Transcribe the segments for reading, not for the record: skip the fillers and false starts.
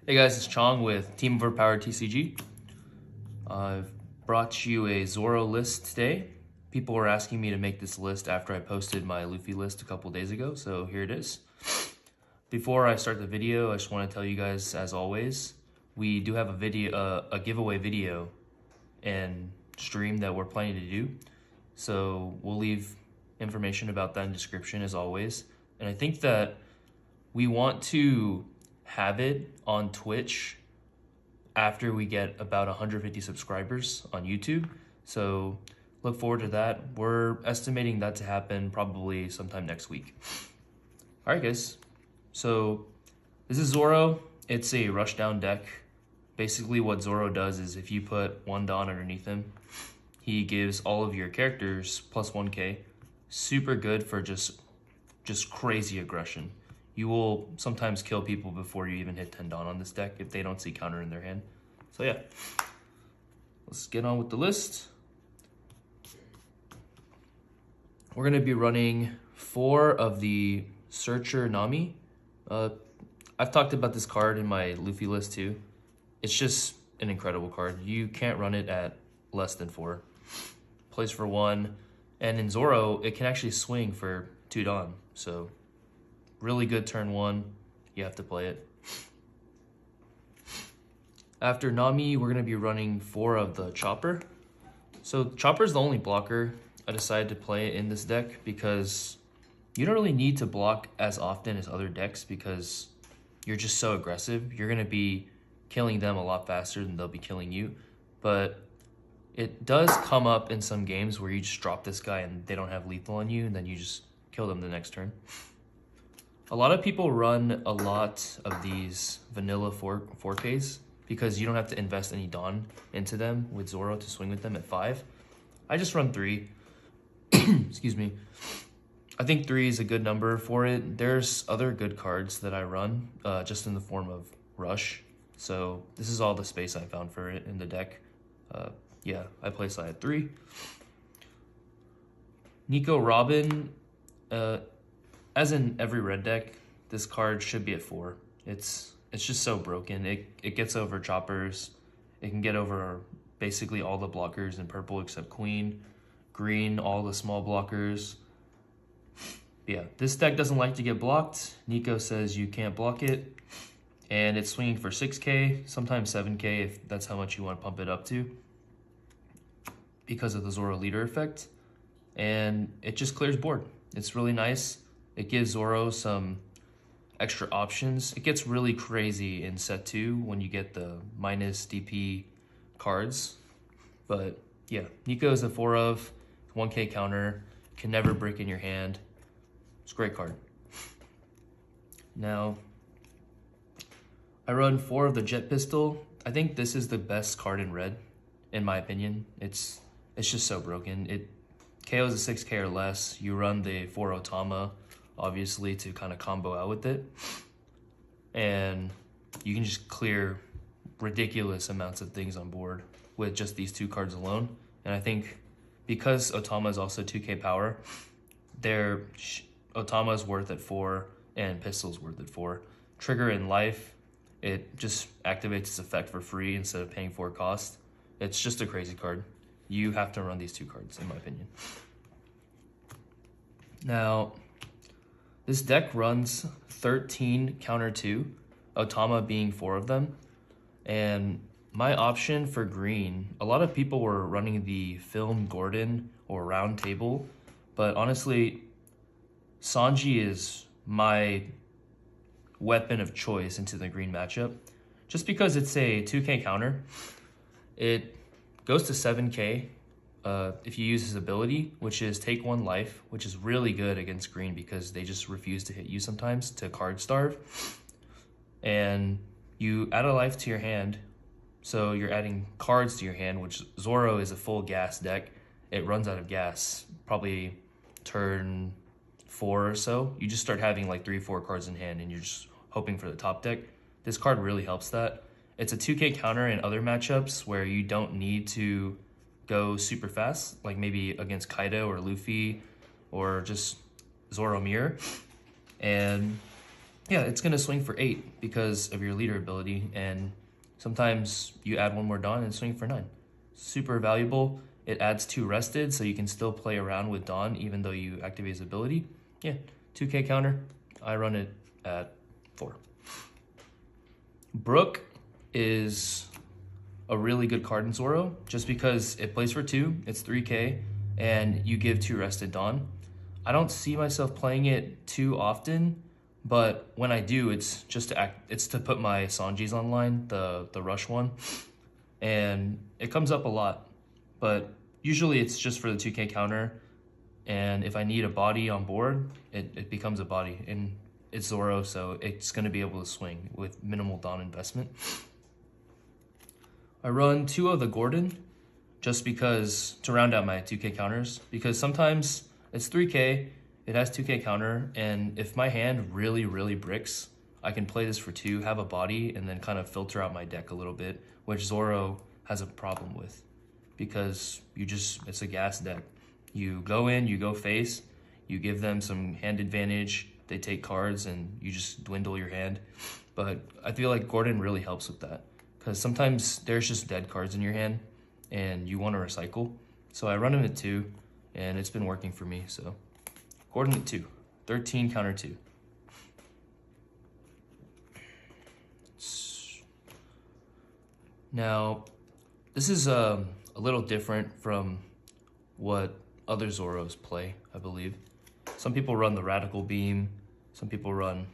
Hey guys, it's Chong with Team Overpowered TCG. I've brought you a Zoro list today. People were asking me to make this list after I posted my Luffy list a couple days ago, so here it is. Before I start the video, I just want to tell you guys, as always, we do have a giveaway video and stream that we're planning to do. So we'll leave information about that in the description as always. And I think that we want to have it on Twitch after we get about 150 subscribers on YouTube. So look forward to that. We're estimating that to happen probably sometime next week. All right, guys. So this is Zoro. It's a rushdown deck. Basically what Zoro does is if you put one Dawn underneath him, he gives all of your characters plus 1k. Super good for just crazy aggression. You will sometimes kill people before you even hit 10 Dawn on this deck if they don't see counter in their hand. So yeah, let's get on with the list. We're gonna be running 4 of the Searcher Nami. I've talked about this card in my Luffy list too. It's just an incredible card. You can't run it at less than 4. Plays for 1, and in Zoro, it can actually swing for 2 Dawn. So really good turn 1, you have to play it. After Nami, we're gonna be running 4 of the Chopper. So Chopper's the only blocker I decided to play in this deck because you don't really need to block as often as other decks because you're just so aggressive. You're gonna be killing them a lot faster than they'll be killing you. But it does come up in some games where you just drop this guy and they don't have lethal on you and then you just kill them the next turn. A lot of people run a lot of these vanilla 4Ks because you don't have to invest any Dawn into them with Zoro to swing with them at 5. I just run 3. Excuse me. I think 3 is a good number for it. There's other good cards that I run just in the form of Rush. So this is all the space I found for it in the deck. Yeah, I play slide at 3. Nico Robin, as in every red deck, this card should be at 4. It's just so broken. It gets over choppers. It can get over basically all the blockers in purple except Queen. Green, all the small blockers. Yeah, this deck doesn't like to get blocked. Nico says you can't block it. And it's swinging for 6k, sometimes 7k if that's how much you want to pump it up to, because of the Zoro leader effect. And it just clears board. It's really nice. It gives Zoro some extra options. It gets really crazy in set 2 when you get the minus DP cards. But yeah, Nico is a 4 of, 1k counter, can never break in your hand. It's a great card. Now, I run 4 of the Jet Pistol. I think this is the best card in red, in my opinion. It's just so broken. It KOs a 6k or less. You run the 4 Otama, obviously, to kind of combo out with it. And you can just clear ridiculous amounts of things on board with just these 2 cards alone. And I think because Otama is also 2k power, Otama's worth at 4 and Pistol's worth at 4. Trigger in life, it just activates its effect for free instead of paying 4 cost. It's just a crazy card. You have to run these 2 cards, in my opinion. Now, this deck runs 13 counter 2, Otama being 4 of them. And my option for green, a lot of people were running the Film Gordon or Round Table, but honestly, Sanji is my weapon of choice into the green matchup, just because it's a 2k counter. It goes to 7k if you use his ability, which is take 1 life, which is really good against green because they just refuse to hit you sometimes to card starve. And you add a life to your hand, so you're adding cards to your hand, which Zoro is a full gas deck. It runs out of gas probably turn 4 or so. You just start having like 3-4 cards in hand and you're just hoping for the top deck. This card really helps that. It's a 2k counter in other matchups where you don't need to go super fast, like maybe against Kaido or Luffy or just Zoro Mirror. And Yeah, it's gonna swing for 8 because of your leader ability, and sometimes you add one more Dawn and swing for 9. Super valuable. It adds 2 rested, so you can still play around with Dawn even though you activate his ability. Yeah, 2k counter. I run it at 4. Brook is a really good card in Zoro just because it plays for 2, it's 3k, and you give 2 rested Dawn. I don't see myself playing it too often, but when I do, it's just to put my Sanjis online, the rush one, and it comes up a lot. But usually it's just for the 2k counter, and if I need a body on board, it becomes a body, and it's Zoro, so it's going to be able to swing with minimal Dawn investment. I run 2 of the Gordon just because to round out my 2k counters, because sometimes it's 3k, it has 2k counter, and if my hand really, really bricks, I can play this for 2, have a body, and then kind of filter out my deck a little bit, which Zoro has a problem with because it's a gas deck. You go in, you go face, you give them some hand advantage, they take cards, and you just dwindle your hand. But I feel like Gordon really helps with that because sometimes there's just dead cards in your hand and you want to recycle. So I run him at 2, and it's been working for me. So Gordon at 2, 13 counter 2. Now, this is a little different from what other Zoros play, I believe. Some people run the Radical Beam, some people run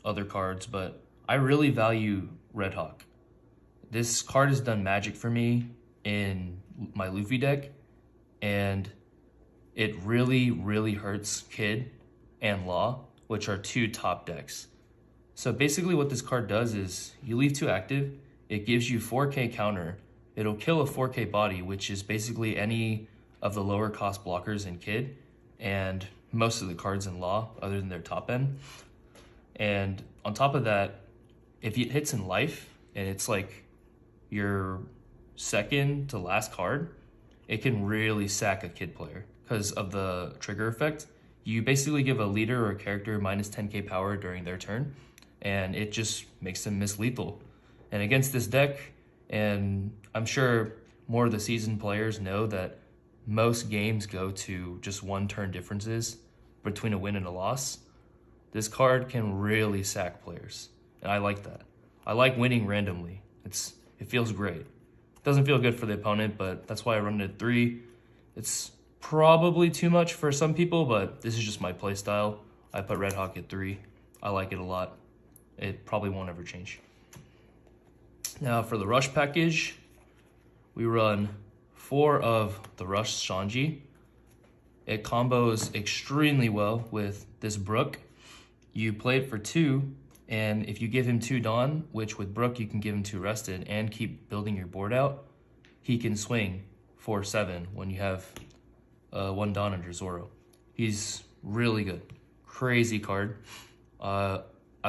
other cards, but I really value Red Hawk. This card has done magic for me in my Luffy deck, and it really, really hurts Kid and Law, which are 2 top decks. So basically what this card does is you leave 2 active, it gives you 4k counter, it'll kill a 4k body, which is basically any of the lower cost blockers in Kid, and most of the cards in Law, other than their top end. And on top of that, if it hits in life, and it's like your second to last card, it can really sack a Kid player because of the trigger effect. You basically give a leader or a character minus 10k power during their turn, and it just makes them miss lethal. And against this deck, and I'm sure more of the seasoned players know that most games go to just 1 turn differences between a win and a loss. This card can really sack players, and I like that. I like winning randomly. It feels great. It doesn't feel good for the opponent, but that's why I run it at 3. It's probably too much for some people, but this is just my play style. I put Red Hawk at 3. I like it a lot. It probably won't ever change. Now for the Rush package, we run 4 of the Rush Sanji. It combos extremely well with this Brook. You play it for 2, and if you give him 2 Dawn, which with Brook you can give him 2 rested and keep building your board out, he can swing for 7 when you have 1 Dawn under Zoro. He's really good. Crazy card. I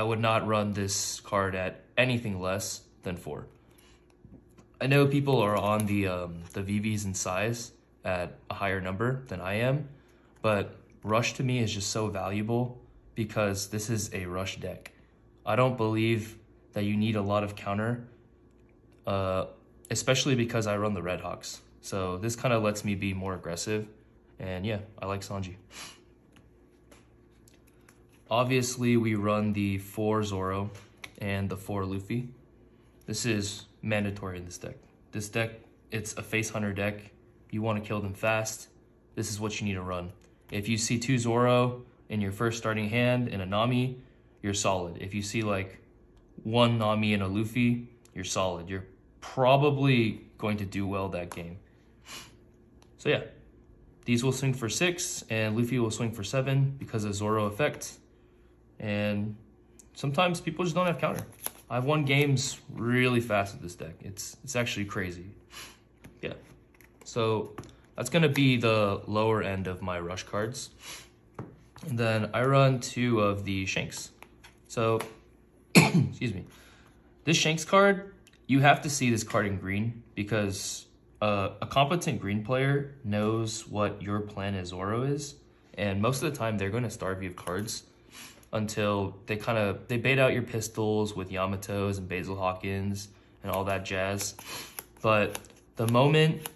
would not run this card at anything less than 4. I know people are on the VVs in size at a higher number than I am, but Rush to me is just so valuable because this is a Rush deck. I don't believe that you need a lot of counter, especially because I run the Red Hawks. So this kind of lets me be more aggressive, and yeah, I like Sanji. Obviously, we run the 4 Zoro and the 4 Luffy. This is mandatory in this deck. This deck, it's a face hunter deck. You want to kill them fast. This is what you need to run. If you see 2 Zoro in your first starting hand and a Nami, you're solid. If you see like 1 Nami and a Luffy, you're solid. You're probably going to do well that game. So yeah, these will swing for 6 and Luffy will swing for 7 because of Zoro effect. And sometimes people just don't have counter. I've won games really fast with this deck. It's actually crazy. Yeah. So that's gonna be the lower end of my Rush cards. And then I run 2 of the Shanks. So, excuse me. This Shanks card, you have to see this card in green because a competent green player knows what your plan as Zoro is. And most of the time they're gonna starve you of cards. until they bait out your pistols with Yamatos and Basil Hawkins and all that jazz. But the moment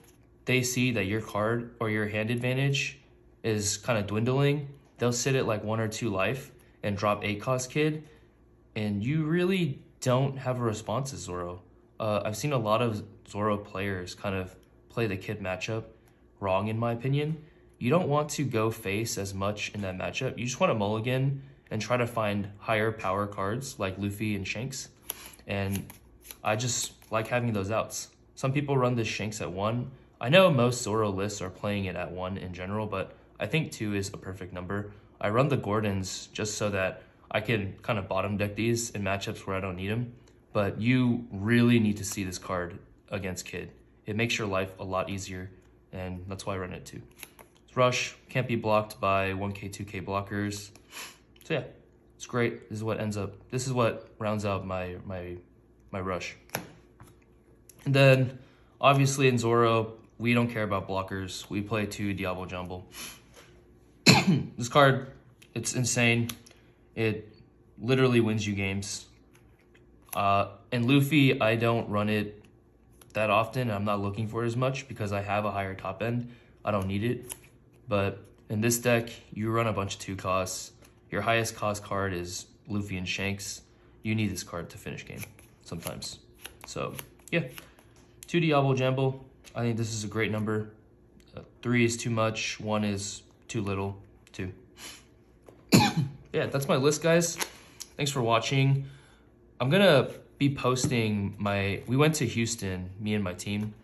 they see that your card or your hand advantage is kind of dwindling, they'll sit at like 1 or 2 life and drop 8 cost Kid, and you really don't have a response as Zoro. I've seen a lot of Zoro players kind of play the Kid matchup wrong, in my opinion. You don't want to go face as much in that matchup. You just want to mulligan and try to find higher power cards like Luffy and Shanks. And I just like having those outs. Some people run this Shanks at 1. I know most Zoro lists are playing it at 1 in general, but I think 2 is a perfect number. I run the Gordons just so that I can kind of bottom deck these in matchups where I don't need them. But you really need to see this card against Kid. It makes your life a lot easier, and that's why I run it too. Rush can't be blocked by 1k, 2k blockers. So yeah, it's great. This is what rounds out my rush. And then obviously in Zoro, we don't care about blockers. We play 2 Diablo Jumble. This card, it's insane. It literally wins you games. And Luffy, I don't run it that often. I'm not looking for it as much because I have a higher top end. I don't need it. But in this deck, you run a bunch of 2 costs. Your highest cost card is Luffy and Shanks. You need this card to finish game sometimes. So yeah, 2 Diablo Jumble. I think this is a great number. 3 is too much. 1 is too little. 2. Yeah, that's my list, guys. Thanks for watching. I'm gonna be posting we went to Houston, me and my team,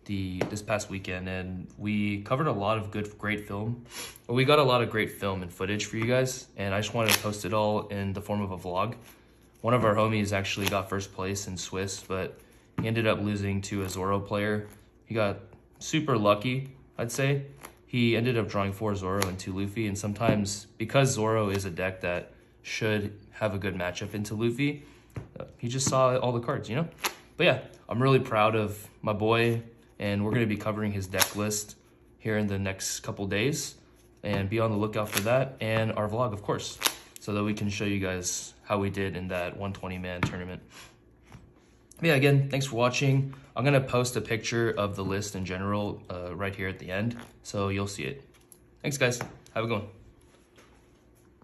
this past weekend, and we covered a lot of great film. Well, we got a lot of great film and footage for you guys, and I just wanted to post it all in the form of a vlog. One of our homies actually got first place in Swiss, but he ended up losing to a Zoro player. He got super lucky, I'd say. He ended up drawing 4 Zoro and 2 Luffy, and sometimes, because Zoro is a deck that should have a good matchup into Luffy, he just saw all the cards, you know? But yeah, I'm really proud of my boy, and we're going to be covering his deck list here in the next couple days, and be on the lookout for that, and our vlog, of course, so that we can show you guys how we did in that 120-man tournament. Yeah, again, thanks for watching. I'm going to post a picture of the list in general right here at the end, so you'll see it. Thanks, guys. Have a good one.